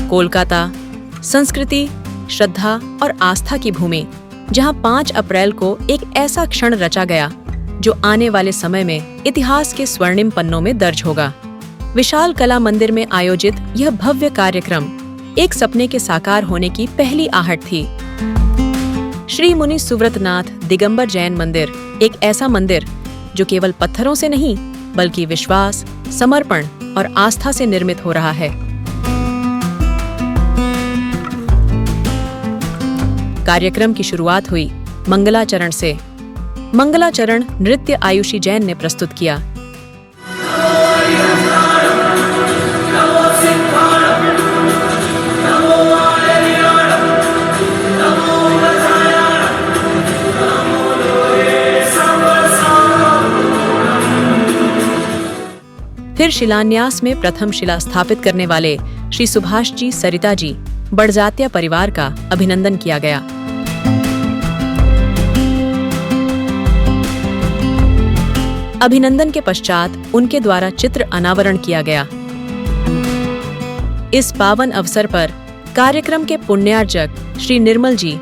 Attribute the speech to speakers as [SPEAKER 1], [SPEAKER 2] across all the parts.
[SPEAKER 1] कोलकाता, संस्कृति, श्रद्धा और आस्था की भूमि, जहां 5 अप्रैल को एक ऐसा क्षण रचा गया जो आने वाले समय में इतिहास के स्वर्णिम पन्नों में दर्ज होगा। विशाल कला मंदिर में आयोजित यह भव्य कार्यक्रम एक सपने के साकार होने की पहली आहट थी। श्री मुनि सुव्रतनाथ दिगंबर जैन मंदिर एक ऐसा मंदिर जो केवल पत्थरों से नहीं बल्कि विश्वास, समर्पण और आस्था से निर्मित हो रहा है। कार्यक्रम की शुरुआत हुई मंगलाचरण से। मंगलाचरण नृत्य आयुषी जैन ने प्रस्तुत किया। फिर शिलान्यास में प्रथम शिला स्थापित करने वाले श्री सुभाष जी सरिता जी बड़जात्या परिवार का अभिनंदन किया गया। अभिनंदन के पश्चात उनके द्वारा चित्र अनावरण किया गया। इस पावन अवसर पर कार्यक्रम के पुण्यार्जक श्री निर्मल जी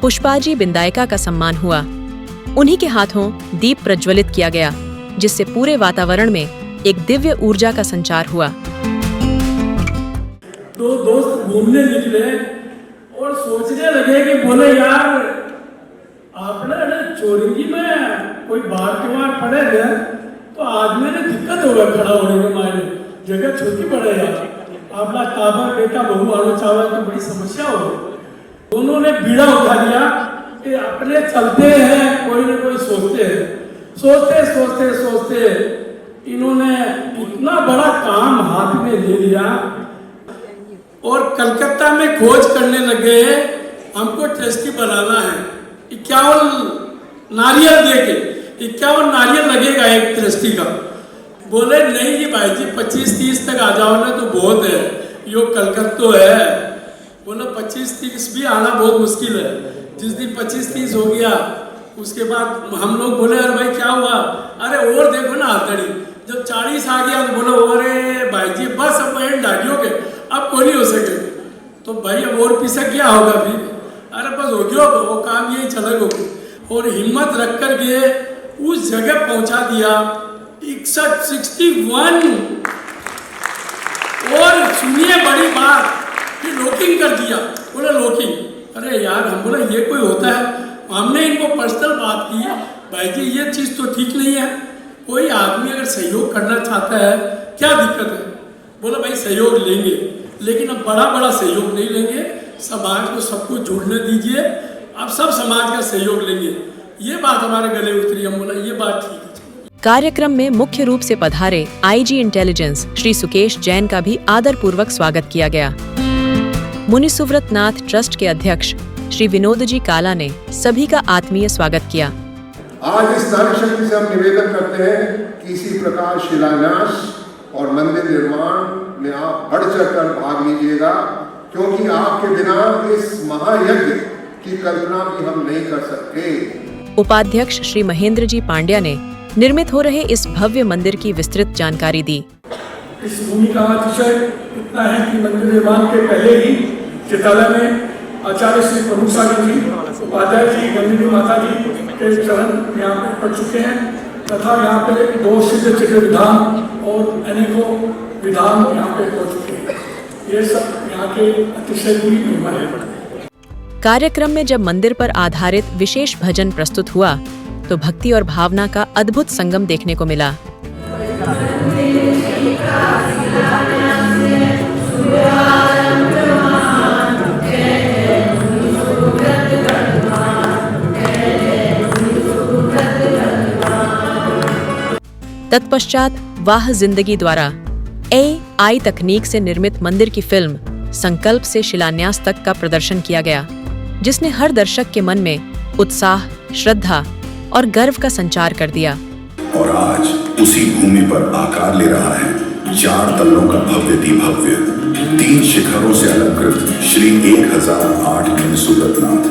[SPEAKER 1] पुष्पाजी बिंदायका का सम्मान हुआ। उन्हीं के हाथों दीप प्रज्वलित किया गया, जिससे पूरे वातावरण में एक दिव्य ऊर्जा का संचार हुआ।
[SPEAKER 2] दो दोस्त घूमने निकले और सोचने लगे कि बोले यार आपने चोरंगी में कोई बार के बार पड़े गए तो आदमी ने दिक्कत होगा खड़ा होने में, मायने जगह छोटी पड़े यार, आपका ताबा बेटा बहु आड़ो चावा तो बड़ी समस्या हो। दोनों ने बीड़ा उठा दिया कि अपने चलते हैं, कोई ना कोई सोचते हैं। सोचते सोचते सोचते इन्होंने इतना बड़ा काम हाथ में ले लिया और कलकत्ता में खोज करने लगे, हमको ट्रस्टी बनाना है। 51 नारियल देके 51 नारियल लगेगा एक ट्रस्टी का। बोले नहीं जी भाई जी 25-30 तक आ जाओ ना तो बहुत है, यो कलकत्ता है। बोला 25-30 भी आना बहुत मुश्किल है। जिस दिन 25-30 हो गया उसके बाद हम लोग बोले अरे भाई क्या हुआ, अरे और देखो ना हथड़ी। जब 40 आ गया तो बोला अरे भाई जी बस अब एंड डालियो के अब कोई नहीं हो सके। तो भाई अब और पिसक क्या होगा फिर, अरे बस हो गया वो काम यही चलेगा। और हिम्मत रख कर के उस जगह पहुंचा दिया 61 और सुनिए बड़ी बात कि लॉकिंग कर दिया। बोले लॉकिंग, अरे यार हम बोला ये कोई होता है। हमने इनको पर्सनल बात की, भाई जी ये चीज़ तो ठीक नहीं है, कोई आदमी अगर सहयोग करना चाहता है क्या दिक्कत है। बोला भाई सहयोग लेंगे लेकिन अब बड़ा बड़ा सहयोग नहीं लेंगे, समाज को सबको जुड़ने दीजिए, अब सब समाज का सहयोग लेंगे। ये बात हमारे गले उतरी, हम बोला ये बात ठीक है।
[SPEAKER 1] कार्यक्रम में मुख्य रूप से पधारे आईजी इंटेलिजेंस श्री सुकेश जैन का भी आदर पूर्वक स्वागत किया गया। मुनि सुव्रतनाथ ट्रस्ट के अध्यक्ष श्री विनोद जी काला ने सभी का आत्मीय स्वागत किया।
[SPEAKER 3] आज इस नारी शक्ति से हम निवेदन करते हैं कि इसी प्रकार शिलान्यास और मंदिर निर्माण में आप बढ़ चढ़कर भाग लीजिएगा, क्योंकि आपके बिना इस महायज्ञ की कल्पना भी हम नहीं कर सकते।
[SPEAKER 1] उपाध्यक्ष श्री महेंद्र जी पांड्या ने निर्मित हो रहे इस भव्य मंदिर की विस्तृत जानकारी दी।
[SPEAKER 2] इस भूमि का अतिशय इतना है कि मंदिर निर्माण के पहले ही चितालय में आचार्य श्री प्रमुख सागर जी, उपाध्याय जी, गंगी माता जी के चरण यहाँ पे पड़ चुके हैं तथा यहाँ पे 2 सिद्ध चित्र विधान और अनेकों विधान यहाँ पे हो चुके हैं। ये सब यहाँ के अतिशय बुरी महिमा है।
[SPEAKER 1] कार्यक्रम में जब मंदिर पर आधारित विशेष भजन प्रस्तुत हुआ तो भक्ति और भावना का अद्भुत संगम देखने को मिला। तत्पश्चात वाह जिंदगी द्वारा AI तकनीक से निर्मित मंदिर की फिल्म संकल्प से शिलान्यास तक का प्रदर्शन किया गया, जिसने हर दर्शक के मन में उत्साह, श्रद्धा और गर्व का संचार कर दिया।
[SPEAKER 4] और आज उसी भूमि पर आकार ले रहा है 4 तलों का भव्य 3 शिखरों से अलंकृत श्री 1008 मुनि सुव्रतनाथ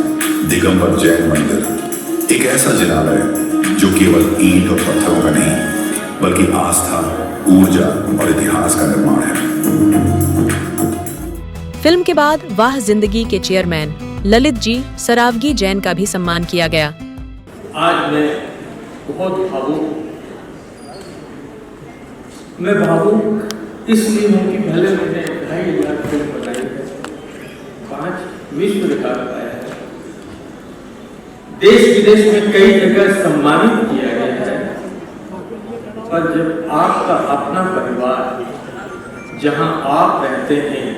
[SPEAKER 4] दिगंबर जैन मंदिर। एक ऐसा जिनालय जो केवल ईंट और पत्थरों का नहीं बल्कि आस्था, ऊर्जा और इतिहास का निर्माण है।
[SPEAKER 1] फिल्म के बाद वाह जिंदगी के चेयरमैन ललित जी सरावगी जैन का भी सम्मान किया गया।
[SPEAKER 2] आज मैं बहुत भावुक इसलिए हूँ कि पहले मैंने 2,500 फिल्म बनाई है, 5 विश्व रिकॉर्ड पाया है, देश विदेश में कई जगह सम्मानित किया गया है। पर जब आपका अपना परिवार जहां आप रहते हैं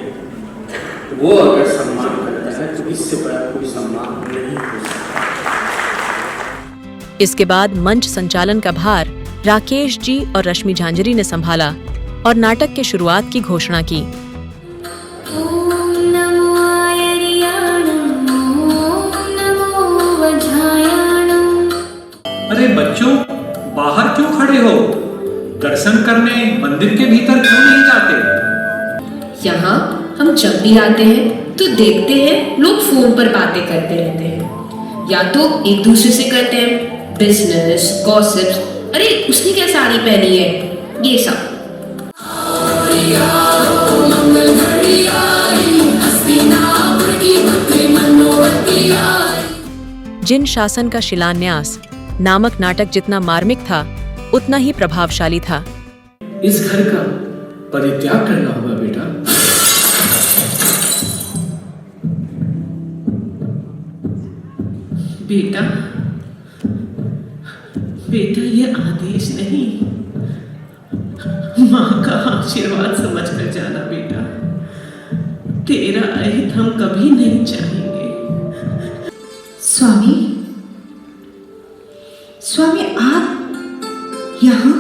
[SPEAKER 2] वो अगर सम्मान करता है तो इससे बड़ा कोई सम्मान नहीं हो सकता।
[SPEAKER 1] इसके बाद मंच संचालन का भार राकेश जी और रश्मि झांझरी ने संभाला और नाटक के शुरुआत की घोषणा की।
[SPEAKER 5] अरे बच्चों, बाहर क्यों खड़े हो? दर्शन करने मंदिर के भीतर क्यों नहीं जाते?
[SPEAKER 6] यहाँ हम जब भी आते हैं तो देखते हैं लोग फोन पर बातें करते रहते हैं, या तो एक दूसरे से करते हैं बिजनेस, गॉसिप्स, अरे उसने क्या साड़ी पहनी है, ये सब।
[SPEAKER 1] जिन शासन का शिलान्यास नामक नाटक जितना मार्मिक था उतना ही प्रभावशाली था।
[SPEAKER 2] इस घर का परित्याग करना होगा बेटा।
[SPEAKER 6] बेटा बेटा, ये आदेश नहीं, माँ का आशीर्वाद समझकर जाना बेटा। तेरा अहित हम कभी नहीं चाहेंगे।
[SPEAKER 7] स्वामी, स्वामी आप यहाँ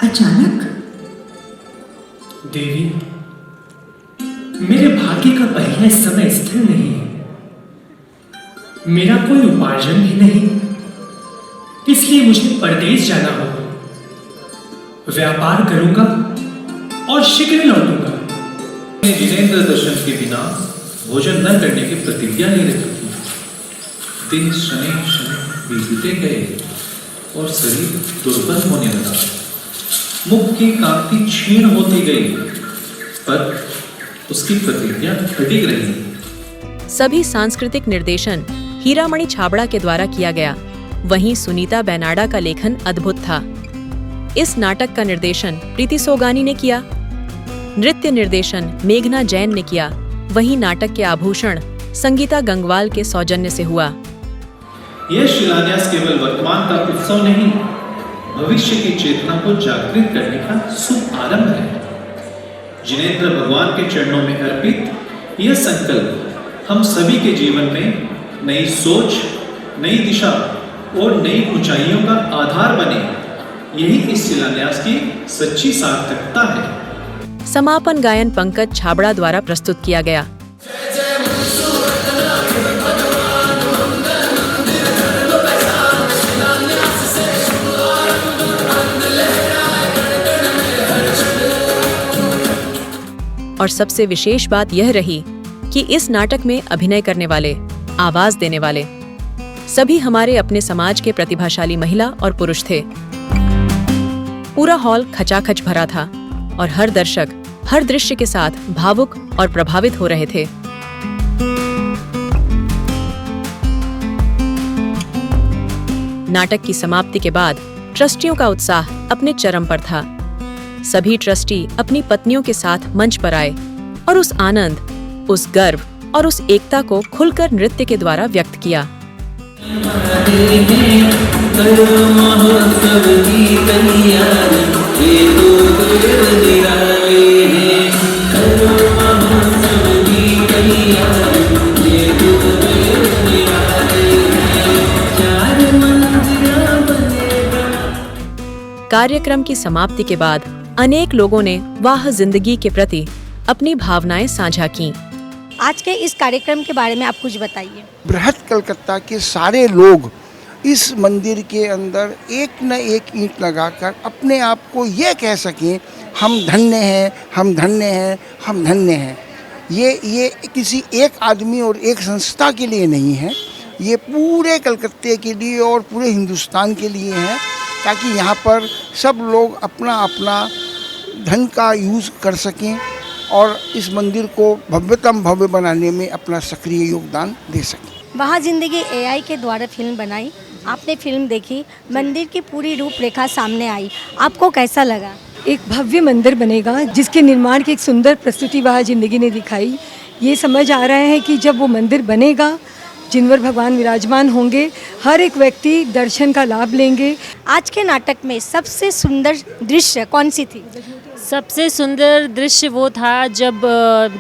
[SPEAKER 7] अचानक?
[SPEAKER 5] देवी, मेरे भाग्य का पहिया इस समय स्थिर नहीं है। मेरा कोई उपार्जन भी नहीं, इसलिए मुझे परदेश जाना होगा। व्यापार करूंगा और शीघ्र लौटूंगा। मैं जिनेंद्र दर्शन के बिना भोजन न करने की प्रतिज्ञा नहीं रखी थी। दिन शनि शनि बीतते गए और शरीर दुर्बल होने लगा। मुख की कांति क्षीण होती गई, पर उसकी प्रतिज्ञा अडिग रही।
[SPEAKER 1] सभी सांस्कृतिक निर्देशन हीरामणि छाबड़ा के द्वारा किया गया। वहीं सुनीता बेनाडा का लेखन अद्भुत था। इस नाटक का निर्देशन प्रीति सोगानी ने किया। नृत्य निर्देशन मेघना जैन ने किया। वहीं नाटक के आभूषण संगीता गंगवाल के सौजन्य से हुआ।
[SPEAKER 5] यह शिलान्यास केवल वर्तमान का उत्सव नहीं, भविष्य की चेतना को जागृत करने का शुभ आरंभ है। जिनेंद्र भगवान के चरणों में अर्पित यह संकल्प हम सभी के जीवन में नई सोच, नई दिशा और नई ऊंचाइयों का आधार बने, यही इस शिलान्यास की सच्ची सार्थकता है।
[SPEAKER 1] समापन गायन पंकज छाबड़ा द्वारा प्रस्तुत किया गया। और सबसे विशेष बात यह रही कि इस नाटक में अभिनय करने वाले, आवाज देने वाले सभी हमारे अपने समाज के प्रतिभाशाली महिला और पुरुष थे। पूरा हॉल खचाखच भरा था और हर दर्शक हर दृश्य के साथ भावुक और प्रभावित हो रहे थे। नाटक की समाप्ति के बाद ट्रस्टियों का उत्साह अपने चरम पर था। सभी ट्रस्टी अपनी पत्नियों के साथ मंच पर आए और उस आनंद, उस गर्व और उस एकता को खुलकर नृत्य के द्वारा व्यक्त किया। कार्यक्रम की समाप्ति के बाद अनेक लोगों ने वाह जिंदगी के प्रति अपनी भावनाएं साझा की।
[SPEAKER 8] आज के इस कार्यक्रम के बारे में आप कुछ बताइए।
[SPEAKER 9] बृहद कलकत्ता के सारे लोग इस मंदिर के अंदर एक न एक ईंट लगाकर अपने आप को ये कह सकें, हम धन्य हैं, हम धन्य हैं, हम धन्य हैं। ये किसी एक आदमी और एक संस्था के लिए नहीं है, ये पूरे कलकत्ते के लिए और पूरे हिंदुस्तान के लिए है, ताकि यहाँ पर सब लोग अपना अपना धन का यूज़ कर सकें और इस मंदिर को भव्यतम भव्य बनाने में अपना सक्रिय योगदान दे सकें।
[SPEAKER 8] वहाँ जिंदगी एआई के द्वारा फिल्म बनाई, आपने फिल्म देखी, मंदिर की पूरी रूपरेखा सामने आई, आपको कैसा लगा?
[SPEAKER 10] एक भव्य मंदिर बनेगा जिसके निर्माण की एक सुंदर प्रस्तुति वहाँ जिंदगी ने दिखाई। ये समझ आ रहा है कि जब वो मंदिर बनेगा, जिनवर भगवान विराजमान होंगे, हर एक व्यक्ति दर्शन का लाभ लेंगे।
[SPEAKER 8] आज के नाटक में सबसे सुंदर दृश्य कौन सी थी?
[SPEAKER 11] सबसे सुंदर दृश्य वो था जब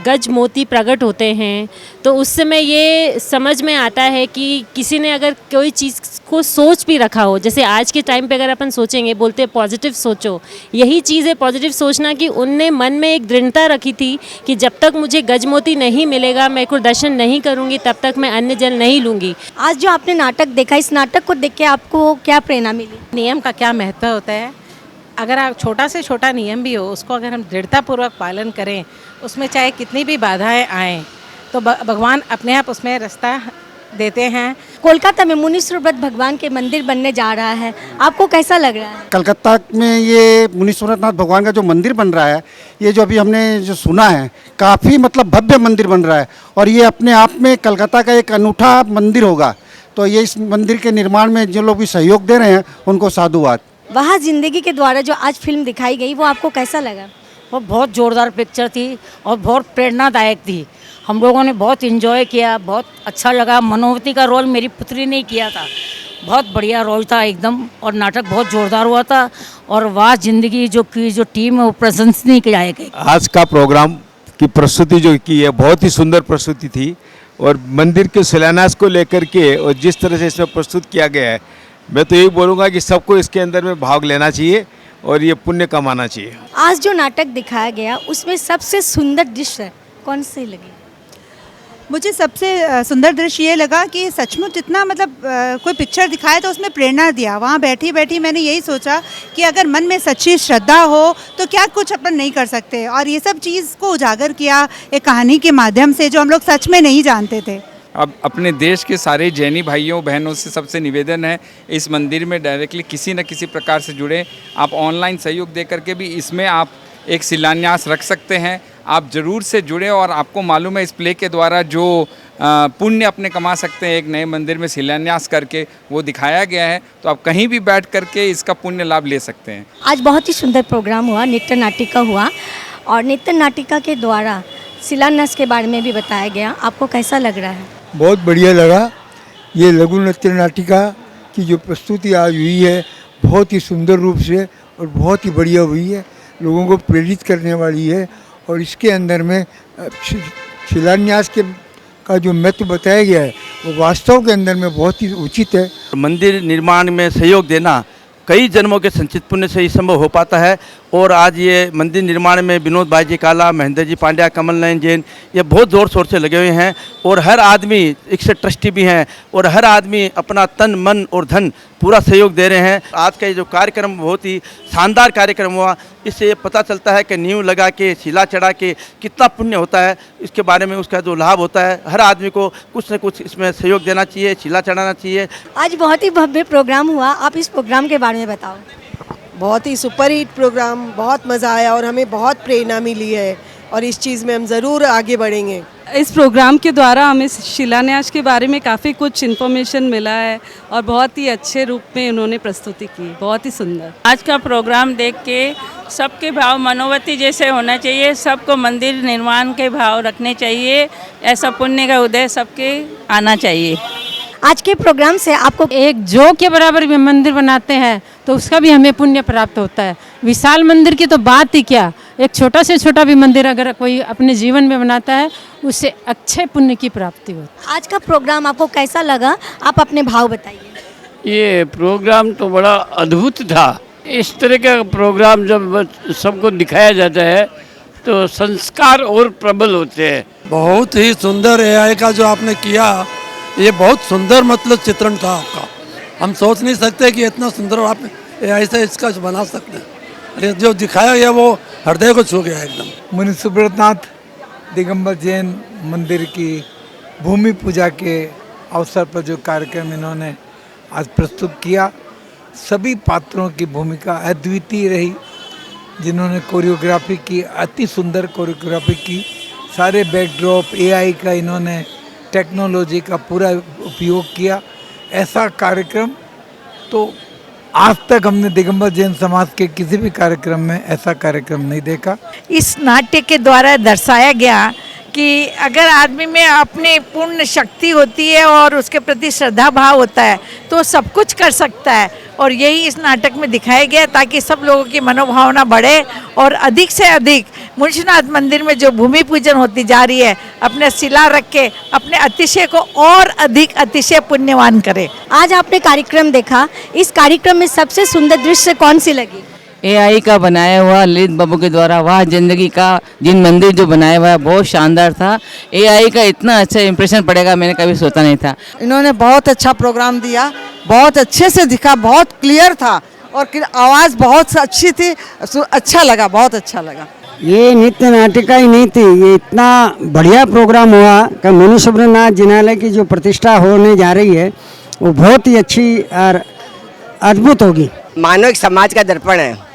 [SPEAKER 11] गज मोती प्रकट होते हैं, तो उस समय ये समझ में आता है कि किसी ने अगर कोई चीज़ को सोच भी रखा हो, जैसे आज के टाइम पे अगर अपन सोचेंगे, बोलते हैं पॉजिटिव सोचो, यही चीज़ है पॉजिटिव सोचना, कि उनने मन में एक दृढ़ता रखी थी कि जब तक मुझे गज मोती नहीं मिलेगा, मैं को दर्शन नहीं करूँगी, तब तक मैं अन्न जल नहीं लूँगी।
[SPEAKER 8] आज जो आपने नाटक देखा, इस नाटक को देख के आपको क्या प्रेरणा मिली?
[SPEAKER 12] नियम का क्या महत्व होता है, अगर आप छोटा से छोटा नियम भी हो, उसको अगर हम दृढ़तापूर्वक पालन करें, उसमें चाहे कितनी भी बाधाएं आएँ, तो भगवान अपने आप उसमें रास्ता देते हैं।
[SPEAKER 8] कोलकाता में मुनीश्वरनाथ भगवान के मंदिर बनने जा रहा है, आपको कैसा लग रहा है?
[SPEAKER 13] कलकत्ता में ये मुनीश्वरनाथ भगवान का जो मंदिर बन रहा है, ये जो अभी हमने जो सुना है, काफ़ी मतलब भव्य मंदिर बन रहा है और ये अपने आप में कलकत्ता का एक अनूठा मंदिर होगा। तो ये इस मंदिर के निर्माण में जो लोग भी सहयोग दे रहे हैं, उनको साधुवाद।
[SPEAKER 8] वहाँ जिंदगी के द्वारा जो आज फिल्म दिखाई गई, वो आपको कैसा लगा?
[SPEAKER 12] वो बहुत ज़ोरदार पिक्चर थी और बहुत प्रेरणादायक थी। हम लोगों ने बहुत इन्जॉय किया, बहुत अच्छा लगा। मनोवती का रोल मेरी पुत्री ने किया था, बहुत बढ़िया रोल था एकदम, और नाटक बहुत ज़ोरदार हुआ था। और वाह जिंदगी जो टीम है वो प्रशंसनीय किया गई।
[SPEAKER 14] आज का प्रोग्राम की प्रस्तुति जो की है, बहुत ही सुंदर प्रस्तुति थी और मंदिर के शिलान्यास को लेकर के और जिस तरह से इसमें प्रस्तुत किया गया है, मैं तो यही बोलूँगा कि सबको इसके अंदर में भाग लेना चाहिए और ये पुण्य कमाना चाहिए।
[SPEAKER 8] आज जो नाटक दिखाया गया, उसमें सबसे सुंदर दृश्य कौन सी लगी?
[SPEAKER 7] मुझे सबसे सुंदर दृश्य ये लगा कि सचमुच जितना मतलब कोई पिक्चर दिखाया तो उसमें प्रेरणा दिया। वहाँ बैठी बैठी मैंने यही सोचा कि अगर मन में सच्ची श्रद्धा हो तो क्या कुछ अपन नहीं कर सकते, और ये सब चीज़ को उजागर किया एक कहानी के माध्यम से जो हम लोग सच में नहीं जानते थे।
[SPEAKER 15] अब अपने देश के सारे जैनी भाइयों बहनों से सबसे निवेदन है, इस मंदिर में डायरेक्टली किसी न किसी प्रकार से जुड़े। आप ऑनलाइन सहयोग दे करके भी इसमें आप एक शिलान्यास रख सकते हैं। आप ज़रूर से जुड़े और आपको मालूम है इस प्ले के द्वारा जो पुण्य अपने कमा सकते हैं, एक नए मंदिर में शिलान्यास करके वो दिखाया गया है। तो आप कहीं भी बैठ करके इसका पुण्य लाभ ले सकते हैं।
[SPEAKER 8] आज बहुत ही सुंदर प्रोग्राम हुआ, नृत्य नाटिका हुआ, और नृत्य नाटिका के द्वारा शिलान्यास के बारे में भी बताया गया। आपको कैसा लग रहा है?
[SPEAKER 16] बहुत बढ़िया लगा। ये लघु नृत्य नाटिका की जो प्रस्तुति आज हुई है, बहुत ही सुंदर रूप से और बहुत ही बढ़िया हुई है, लोगों को प्रेरित करने वाली है। और इसके अंदर में शिलान्यास का जो महत्व बताया गया है, वो वास्तव के अंदर में बहुत ही उचित है।
[SPEAKER 17] मंदिर निर्माण में सहयोग देना कई जन्मों के संचित पुण्य से ही संभव हो पाता है। और आज ये मंदिर निर्माण में विनोद भाई जी काला, महेंद्र जी पांड्या, कमल नयन जैन, ये बहुत ज़ोर शोर से लगे हुए हैं। और हर आदमी, इससे ट्रस्टी भी हैं, और हर आदमी अपना तन मन और धन पूरा सहयोग दे रहे हैं। आज का ये जो कार्यक्रम बहुत ही शानदार कार्यक्रम हुआ, इससे ये पता चलता है कि नींव लगा के, शिला चढ़ा के कितना पुण्य होता है। इसके बारे में उसका जो लाभ होता है, हर आदमी को कुछ न कुछ इसमें सहयोग देना चाहिए, शिला चढ़ाना चाहिए।
[SPEAKER 8] आज बहुत ही भव्य प्रोग्राम हुआ, आप इस प्रोग्राम के बारे में बताओ।
[SPEAKER 18] बहुत ही सुपर हिट प्रोग्राम, बहुत मज़ा आया और हमें बहुत प्रेरणा मिली है और इस चीज़ में हम ज़रूर आगे बढ़ेंगे।
[SPEAKER 19] इस प्रोग्राम के द्वारा हमें शिलान्यास के बारे में काफ़ी कुछ इन्फॉर्मेशन मिला है और बहुत ही अच्छे रूप में उन्होंने प्रस्तुति की, बहुत ही सुंदर।
[SPEAKER 20] आज का प्रोग्राम देख के सबके भाव मनोवती जैसे होना चाहिए, सबको मंदिर निर्माण के भाव रखने चाहिए, ऐसा पुण्य का उदय सबके आना चाहिए।
[SPEAKER 8] आज के प्रोग्राम से आपको
[SPEAKER 12] एक जो के बराबर भी मंदिर बनाते हैं तो उसका भी हमें पुण्य प्राप्त होता है। विशाल मंदिर की तो बात ही क्या, एक छोटा से छोटा भी मंदिर अगर कोई अपने जीवन में बनाता है, उससे अच्छे पुण्य की प्राप्ति होती है।
[SPEAKER 8] आज का प्रोग्राम आपको कैसा लगा, आप अपने भाव बताइए।
[SPEAKER 21] ये प्रोग्राम तो बड़ा अद्भुत था। इस तरह का प्रोग्राम जब सबको दिखाया जाता है तो संस्कार और प्रबल होते हैं।
[SPEAKER 22] बहुत ही सुंदर एआई का जो आपने किया, ये बहुत सुंदर मतलब चित्रण था आपका। हम सोच नहीं सकते कि इतना सुंदर आप एआई से इसका बना सकते हैं। अरे जो दिखाया गया वो हृदय को छू गया एकदम।
[SPEAKER 23] मुनीश्वरनाथ दिगंबर जैन मंदिर की भूमि पूजा के अवसर पर जो कार्यक्रम इन्होंने आज प्रस्तुत किया, सभी पात्रों की भूमिका अद्वितीय रही। जिन्होंने कोरियोग्राफी की, अति सुंदर कोरियोग्राफी की, सारे बैकड्रॉप एआई का इन्होंने टेक्नोलॉजी का पूरा उपयोग किया। ऐसा कार्यक्रम तो आज तक हमने दिगंबर जैन समाज के किसी भी कार्यक्रम में ऐसा कार्यक्रम नहीं देखा।
[SPEAKER 2] इस नाट्य के द्वारा दर्शाया गया कि अगर आदमी में अपनी पूर्ण शक्ति होती है और उसके प्रति श्रद्धा भाव होता है तो सब कुछ कर सकता है, और यही इस नाटक में दिखाया गया ताकि सब लोगों की मनोभावना बढ़े और अधिक से अधिक मुंशीनाथ मंदिर में जो भूमि पूजन होती जा रही है अपने शिला रख के अपने अतिशय को और अधिक अतिशय पुण्यवान करे।
[SPEAKER 8] आज आपने कार्यक्रम देखा, इस कार्यक्रम में सबसे सुंदर दृश्य कौन सी लगी?
[SPEAKER 3] एआई का बनाया हुआ ललित बाबू के द्वारा वाह जिंदगी का जिन मंदिर जो बनाया हुआ है बहुत शानदार था। एआई का इतना अच्छा इंप्रेशन पड़ेगा मैंने कभी सोचा नहीं था।
[SPEAKER 4] इन्होंने बहुत अच्छा प्रोग्राम दिया, बहुत अच्छे से दिखा, बहुत क्लियर था और आवाज़ बहुत अच्छी थी, अच्छा लगा, बहुत अच्छा लगा।
[SPEAKER 24] ये नित्य नाटिका ही नहीं थी, ये इतना बढ़िया प्रोग्राम हुआ कि मुनि सुब्रनाथ जिनालय की जो प्रतिष्ठा होने जा रही है वो बहुत ही अच्छी और अद्भुत होगी।
[SPEAKER 25] मानव समाज का दर्पण है,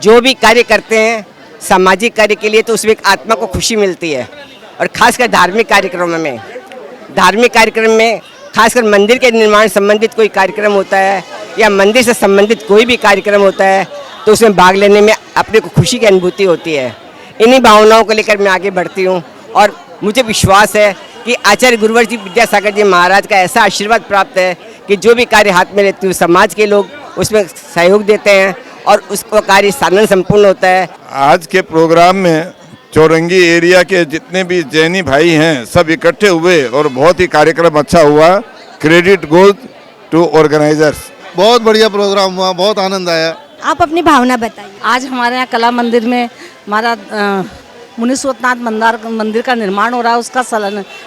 [SPEAKER 25] जो भी कार्य करते हैं सामाजिक कार्य के लिए तो उसमें एक आत्मा को खुशी मिलती है, और खासकर धार्मिक कार्यक्रम में खासकर मंदिर के निर्माण संबंधित कोई कार्यक्रम होता है या मंदिर से संबंधित कोई भी कार्यक्रम होता है तो उसमें भाग लेने में अपने को खुशी की अनुभूति होती है। इन्हीं भावनाओं को लेकर मैं आगे बढ़ती हूँ और मुझे विश्वास है कि आचार्य गुरुवर जी विद्यासागर जी महाराज का ऐसा आशीर्वाद प्राप्त है कि जो भी कार्य हाथ में लेते हुए समाज के लोग उसमें सहयोग देते हैं और उसका कार्य सानंद संपूर्ण होता है।
[SPEAKER 26] आज के प्रोग्राम में चौरंगी एरिया के जितने भी जैनी भाई हैं सब इकट्ठे हुए और बहुत ही कार्यक्रम अच्छा हुआ। Credit goes to organisers. बहुत बढ़िया प्रोग्राम हुआ, बहुत आनंद आया।
[SPEAKER 8] आप अपनी भावना बताइए।
[SPEAKER 12] आज हमारे यहाँ कला मंदिर में हमारा मुनीश्वरनाथ मंदिर का निर्माण हो रहा है, उसका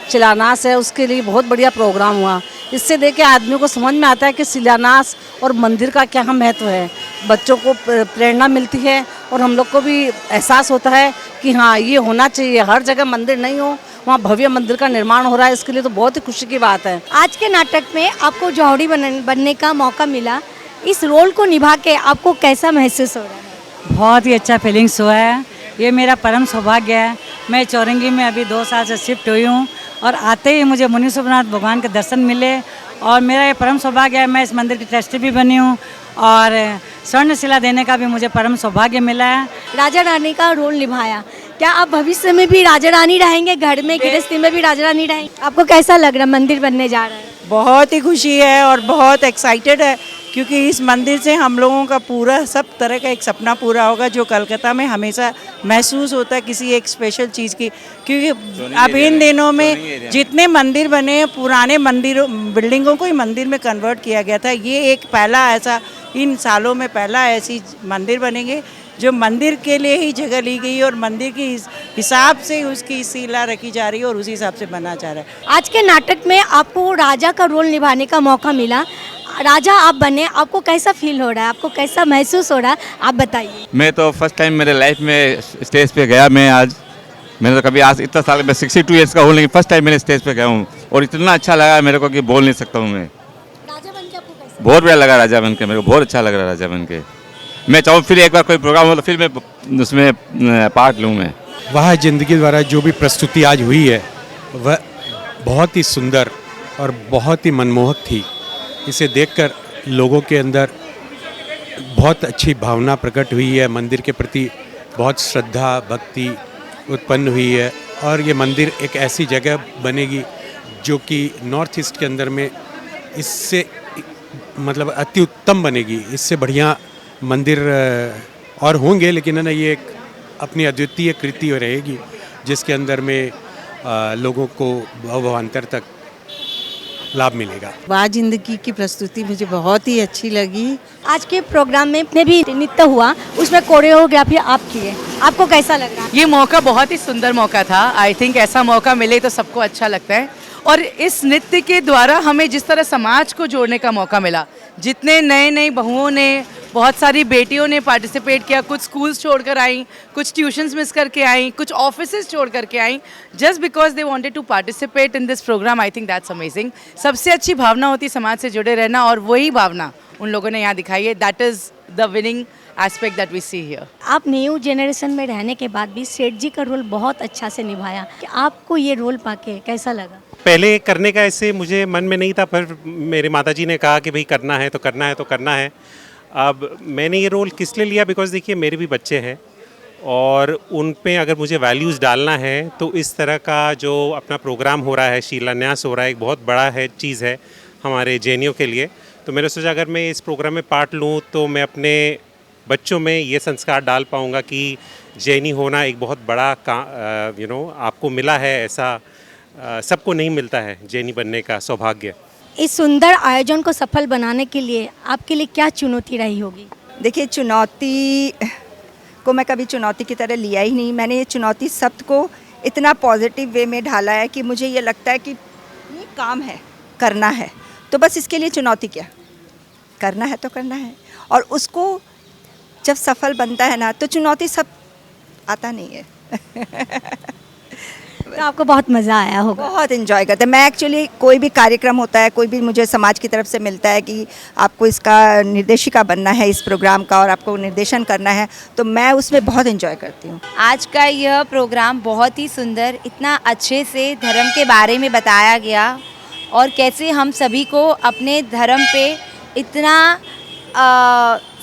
[SPEAKER 12] शिलान्यास है, उसके लिए बहुत बढ़िया प्रोग्राम हुआ। इससे देख के आदमियों को समझ में आता है कि शिलान्यास और मंदिर का क्या महत्व है। बच्चों को प्रेरणा मिलती है और हम लोग को भी एहसास होता है कि हाँ ये होना चाहिए, हर जगह मंदिर नहीं हो वहाँ भव्य मंदिर का निर्माण हो रहा है, इसके लिए तो बहुत ही खुशी की बात है।
[SPEAKER 8] आज के नाटक में आपको जौहरी बनने का मौका मिला, इस रोल को निभा के आपको कैसा महसूस हो रहा है?
[SPEAKER 27] बहुत ही अच्छा फीलिंग्स हुआ है, ये मेरा परम सौभाग्य है। मैं चौरंगी में अभी 2 साल से शिफ्ट हुई हूँ और आते ही मुझे मुनि सुब्रनाथ भगवान के दर्शन मिले और मेरा ये परम सौभाग्य है। मैं इस मंदिर की ट्रस्टी भी बनी हूँ और स्वर्णशिला देने का भी मुझे परम सौभाग्य मिला है।
[SPEAKER 8] राजा रानी का रोल निभाया, क्या आप भविष्य में भी राजा रानी रहेंगे? घर में गृहस्थी में भी राजा रानी रहेंगे? आपको कैसा लग रहा है मंदिर बनने जा रहा है?
[SPEAKER 4] बहुत ही खुशी है और बहुत एक्साइटेड है क्योंकि इस मंदिर से हम लोगों का पूरा सब तरह का एक सपना पूरा होगा जो कलकत्ता में हमेशा महसूस होता है किसी एक स्पेशल चीज़ की। क्योंकि अब इन दिनों में जितने मंदिर बने हैं पुराने मंदिरों बिल्डिंगों को ही मंदिर में कन्वर्ट किया गया था। ये एक पहला ऐसा इन सालों में पहला ऐसी मंदिर बनेंगे जो मंदिर के लिए ही जगह ली गई और मंदिर के हिसाब से उसकी शिला रखी जा रही है और उसी हिसाब से बना जा रहा है।
[SPEAKER 8] आज के नाटक में आपको राजा का रोल निभाने का मौका मिला, राजा आप बने, आपको कैसा फील हो रहा है, आपको कैसा महसूस हो रहा है, आप बताइए।
[SPEAKER 15] मैं तो फर्स्ट टाइम मेरे लाइफ में स्टेज पे गया। मैंने तो कभी आज इतना साल में 62 ईयर्स का हूँ लेकिन फर्स्ट टाइम मैंने स्टेज पे गया हूँ और इतना अच्छा लगा मेरे को कि बोल नहीं सकता हूँ मैं।
[SPEAKER 8] राजा बन के आपको कैसा?
[SPEAKER 15] बहुत बढ़िया लगा राजा बन के, मेरे को बहुत अच्छा लग रहा है राजा बन के। मैं चाहूँ फिर एक बार कोई प्रोग्राम हो तो फिर मैं उसमें पार्ट लूँ मैं।
[SPEAKER 28] वह जिंदगी द्वारा जो भी प्रस्तुति आज हुई है वह बहुत ही सुंदर और बहुत ही मनमोहक थी। इसे देखकर लोगों के अंदर बहुत अच्छी भावना प्रकट हुई है, मंदिर के प्रति बहुत श्रद्धा भक्ति उत्पन्न हुई है और ये मंदिर एक ऐसी जगह बनेगी जो कि नॉर्थ ईस्ट के अंदर में इससे मतलब अति उत्तम बनेगी। इससे बढ़िया मंदिर और होंगे लेकिन है ना ये एक अपनी अद्वितीय कृति रहेगी जिसके अंदर में लोगों को भवान्तर तक लाभ मिलेगा।
[SPEAKER 4] वाह जिंदगी की प्रस्तुति मुझे बहुत ही अच्छी लगी।
[SPEAKER 8] आज के प्रोग्राम में भी नृत्य हुआ, उसमें कोरियोग्राफी आप किए, आपको कैसा लग रहा है?
[SPEAKER 29] ये मौका बहुत ही सुंदर मौका था। आई थिंक ऐसा मौका मिले तो सबको अच्छा लगता है और इस नृत्य के द्वारा हमें जिस तरह समाज को जोड़ने का मौका मिला, जितने नए बहुओं ने बहुत सारी बेटियों ने पार्टिसिपेट किया, कुछ स्कूल्स छोड़कर आई, कुछ ट्यूशन्स मिस करके आई, कुछ ऑफिसेज छोड़ करके आई, just because they wanted to participate in this programme. I think that's amazing. सबसे अच्छी भावना होती है समाज से जुड़े रहना और वही भावना उन लोगों ने यहाँ दिखाई है। That is the winning aspect that we see here.
[SPEAKER 8] आप न्यू जनरेशन में रहने के बाद भी सेठ जी का रोल बहुत अच्छा से निभाया। कि आपको ये रोल पाके कैसा लगा?
[SPEAKER 28] पहले करने का ऐसे मुझे मन में नहीं था, पर मेरे माताजी ने कहा कि भाई करना है तो करना है तो करना है। अब मैंने ये रोल किस लिए लिया, बिकॉज़ देखिए मेरे भी बच्चे हैं और उन पे अगर मुझे वैल्यूज़ डालना है तो इस तरह का जो अपना प्रोग्राम हो रहा है, शिलान्यास हो रहा है, एक बहुत बड़ा है चीज़ है हमारे जैनियों के लिए। तो मैंने सोचा अगर मैं इस प्रोग्राम में पार्ट लूँ तो मैं अपने बच्चों में ये संस्कार डाल पाऊँगा कि जैनी होना एक बहुत बड़ा आपको मिला है, ऐसा सबको नहीं मिलता है जैनी बनने का सौभाग्य।
[SPEAKER 8] इस सुंदर आयोजन को सफल बनाने के लिए आपके लिए क्या चुनौती रही होगी?
[SPEAKER 1] देखिए, चुनौती को मैं कभी चुनौती की तरह लिया ही नहीं। मैंने ये चुनौती शब्द को इतना पॉजिटिव वे में ढाला है कि मुझे ये लगता है कि ये काम है, करना है, तो बस इसके लिए चुनौती क्या, करना है तो करना है। और उसको जब सफल बनता है ना तो चुनौती सब आता नहीं है।
[SPEAKER 8] तो आपको बहुत मज़ा आया होगा?
[SPEAKER 1] बहुत इन्जॉय करते हैं। मैं एक्चुअली कोई भी कार्यक्रम होता है, कोई भी मुझे समाज की तरफ से मिलता है कि आपको इसका निर्देशिका बनना है, इस प्रोग्राम का, और आपको निर्देशन करना है, तो मैं उसमें बहुत इन्जॉय करती हूँ।
[SPEAKER 5] आज का यह प्रोग्राम बहुत ही सुंदर, इतना अच्छे से धर्म के बारे में बताया गया और कैसे हम सभी को अपने धर्म पे इतना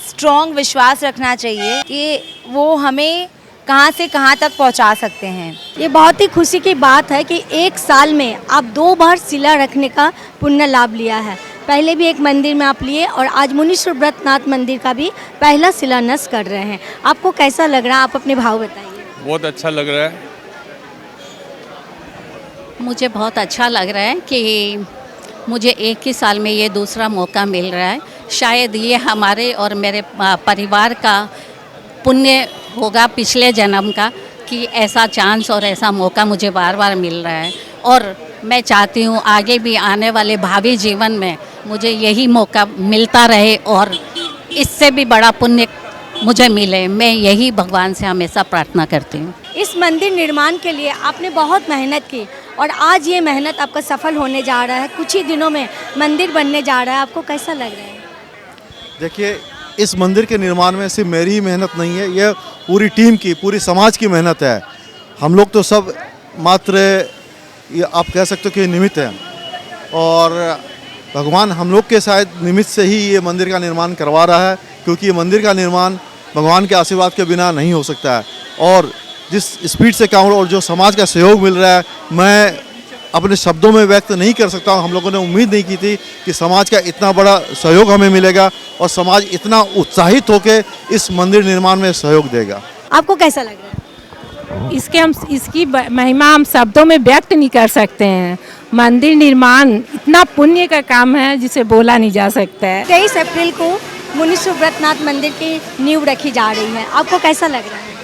[SPEAKER 5] स्ट्रॉन्ग विश्वास रखना चाहिए कि वो हमें कहाँ से कहाँ तक पहुँचा सकते हैं।
[SPEAKER 8] ये बहुत ही खुशी की बात है कि एक साल में आप 2 बार शिला रखने का पुण्य लाभ लिया है। पहले भी एक मंदिर में आप लिए और आज मुनि सुब्रतनाथ मंदिर का भी पहला शिलान्यास कर रहे हैं। आपको कैसा लग रहा है? आप अपने भाव बताइए।
[SPEAKER 6] बहुत अच्छा लग रहा है।
[SPEAKER 7] मुझे बहुत अच्छा लग रहा है कि मुझे एक ही साल में ये दूसरा मौका मिल रहा है। शायद ये हमारे और मेरे परिवार का पुण्य होगा पिछले जन्म का कि ऐसा चांस और ऐसा मौका मुझे बार बार मिल रहा है। और मैं चाहती हूँ आगे भी आने वाले भावी जीवन में मुझे यही मौका मिलता रहे और इससे भी बड़ा पुण्य मुझे मिले। मैं यही भगवान से हमेशा प्रार्थना करती हूँ।
[SPEAKER 8] इस मंदिर निर्माण के लिए आपने बहुत मेहनत की और आज ये मेहनत आपका सफल होने जा रहा है। कुछ ही दिनों में मंदिर बनने जा रहा है। आपको कैसा लग रहा है?
[SPEAKER 9] देखिए, इस मंदिर के निर्माण में सिर्फ मेरी ही मेहनत नहीं है, यह पूरी टीम की, पूरी समाज की मेहनत है। हम लोग तो सब मात्र ये आप कह सकते हो कि निमित्त हैं और भगवान हम लोग के शायद निमित्त से ही ये मंदिर का निर्माण करवा रहा है, क्योंकि ये मंदिर का निर्माण भगवान के आशीर्वाद के बिना नहीं हो सकता है। और जिस स्पीड से काम और जो समाज का सहयोग मिल रहा है, मैं अपने शब्दों में व्यक्त नहीं कर सकता हूँ। हम लोगों ने उम्मीद नहीं की थी कि समाज का इतना बड़ा सहयोग हमें मिलेगा और समाज इतना उत्साहित होकर इस मंदिर निर्माण में सहयोग देगा।
[SPEAKER 8] आपको कैसा लग रहा है?
[SPEAKER 10] इसकी महिमा हम शब्दों में व्यक्त नहीं कर सकते हैं। मंदिर निर्माण इतना पुण्य का काम है जिसे बोला नहीं जा सकता है।
[SPEAKER 8] 23 अप्रैल को मुनि सुब्रतनाथ मंदिर की नींव रखी जा रही है। आपको कैसा लग रहा है?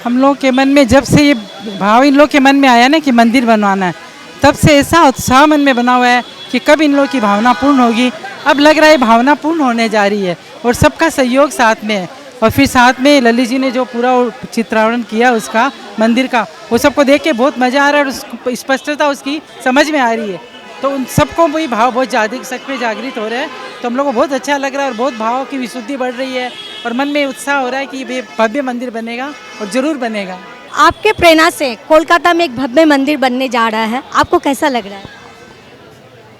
[SPEAKER 10] हम लोग के मन में जब से ये भाव इन लोग के मन में आया ना कि मंदिर बनवाना है, तब से ऐसा उत्साह मन में बना हुआ है कि कब इन लोग की भावना पूर्ण होगी। अब लग रहा है भावना पूर्ण होने जा रही है और सबका सहयोग साथ में है। और फिर साथ में ललित जी ने जो पूरा चित्रावरण किया उसका मंदिर का, वो सबको देख के बहुत मज़ा आ रहा है और स्पष्टता उसकी समझ में आ रही है। तो उन सबको वही भाव बहुत ज़्यादा सच में जागृत हो रहे हैं। तो हम लोग को बहुत अच्छा लग रहा है और बहुत भाव की विशुद्धि बढ़ रही है और मन में उत्साह हो रहा है कि ये भव्य मंदिर बनेगा और ज़रूर बनेगा।
[SPEAKER 8] आपके प्रेरणा से कोलकाता में एक भव्य मंदिर बनने जा रहा है। आपको कैसा लग रहा है?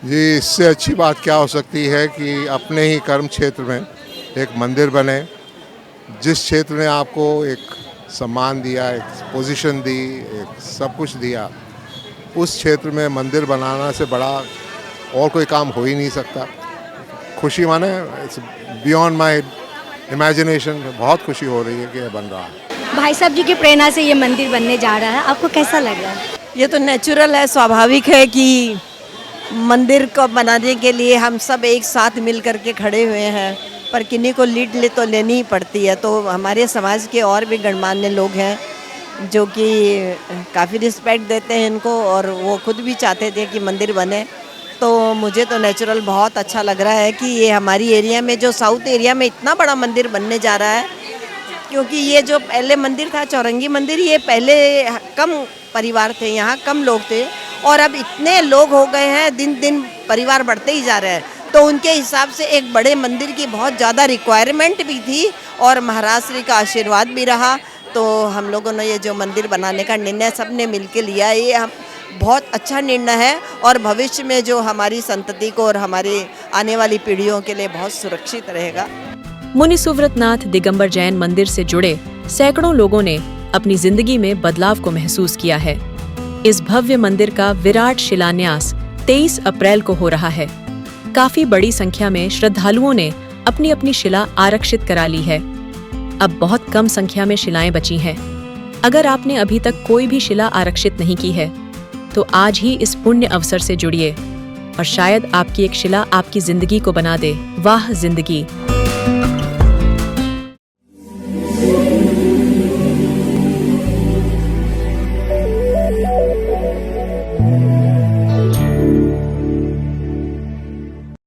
[SPEAKER 11] जी, इससे अच्छी बात क्या हो सकती है कि अपने ही कर्म क्षेत्र में एक मंदिर बने। जिस क्षेत्र ने आपको एक सम्मान दिया, एक पोजीशन दी, एक सब कुछ दिया, उस क्षेत्र में मंदिर बनाना से बड़ा और कोई काम हो ही नहीं सकता। खुशी माने इट्स बियॉन्ड माय इमेजिनेशन। बहुत खुशी हो रही है कि ये बन रहा है।
[SPEAKER 8] भाई साहब जी की प्रेरणा से ये मंदिर बनने जा रहा है। आपको कैसा लग रहा है?
[SPEAKER 18] ये तो नेचुरल है, स्वाभाविक है कि मंदिर को बनाने के लिए हम सब एक साथ मिल करके खड़े हुए हैं, पर किन्हीं को लीड तो लेनी ही पड़ती है। तो हमारे समाज के और भी गणमान्य लोग हैं जो कि काफ़ी रिस्पेक्ट देते हैं इनको और वो खुद भी चाहते थे कि मंदिर बने। तो मुझे तो नेचुरल बहुत अच्छा लग रहा है कि ये हमारी एरिया में, जो साउथ एरिया में इतना बड़ा मंदिर बनने जा रहा है। क्योंकि ये जो पहले मंदिर था चौरंगी मंदिर, ये पहले कम परिवार थे, यहाँ कम लोग थे और अब इतने लोग हो गए हैं, दिन दिन परिवार बढ़ते ही जा रहे हैं। तो उनके हिसाब से एक बड़े मंदिर की बहुत ज़्यादा रिक्वायरमेंट भी थी और महाराज श्री का आशीर्वाद भी रहा। तो हम लोगों ने ये जो मंदिर बनाने का निर्णय सब ने मिल के लिया, ये हम बहुत अच्छा निर्णय है और भविष्य में जो हमारी संतति को और हमारी आने वाली पीढ़ियों के लिए बहुत सुरक्षित रहेगा।
[SPEAKER 6] मुनि सुव्रतनाथ दिगंबर जैन मंदिर से जुड़े सैकड़ों लोगों ने अपनी जिंदगी में बदलाव को महसूस किया है। इस भव्य मंदिर का विराट शिलान्यास 23 अप्रैल को हो रहा है। काफी बड़ी संख्या में श्रद्धालुओं ने अपनी अपनी शिला आरक्षित करा ली है। अब बहुत कम संख्या में शिलाएं बची हैं। अगर आपने अभी तक कोई भी शिला आरक्षित नहीं की है तो आज ही इस पुण्य अवसर से जुड़िए और शायद आपकी एक शिला आपकी जिंदगी को बना दे। वाह जिंदगी।